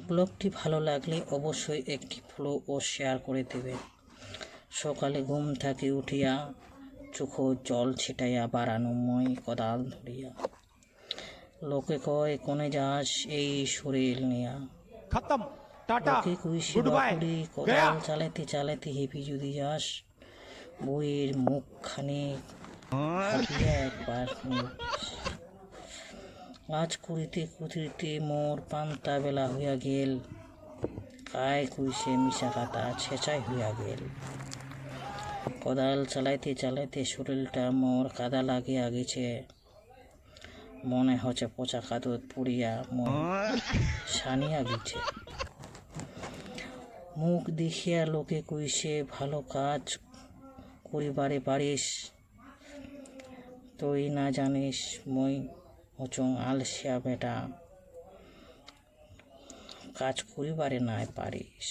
ব্লগটি ভালো লাগলে অবশ্যই একটি ফলো ও শেয়ার করে দেবেন। সকালে ঘুম থেকে উঠিয়া চোখো জল ছিটাইয়া বাড়ানো মই কোদাল ধরিয়া, লোকে কয় কোনে যাস এই শরীর নিয়া, লোকে কুইসি বাপুরি কোদাল চালাইতে চালাইতে হেপি যদি যাস, বইয়ের মুখখানি হাঁটিয়া একবার আজ করিতে করিতে মোর পান্তা বেলা হইয়া গেল, কায় কুইসে মিশা কাতা ছেঁচাই হইয়া গেল। কোদাল চালাইতে চালাইতে শরীরটা মোর কাদা লাগিয়া গেছে, মনে হচ্ছে পচা কাদুত পুড়িয়া মন সানিয়া গেছে। মুখ দেখিয়া লোকে কইছে ভালো কাজ করিবারে পারিস, তুই না জানিস মই হচং আলসিয়া বেটা, কাজ করিবারে নাই পারিস।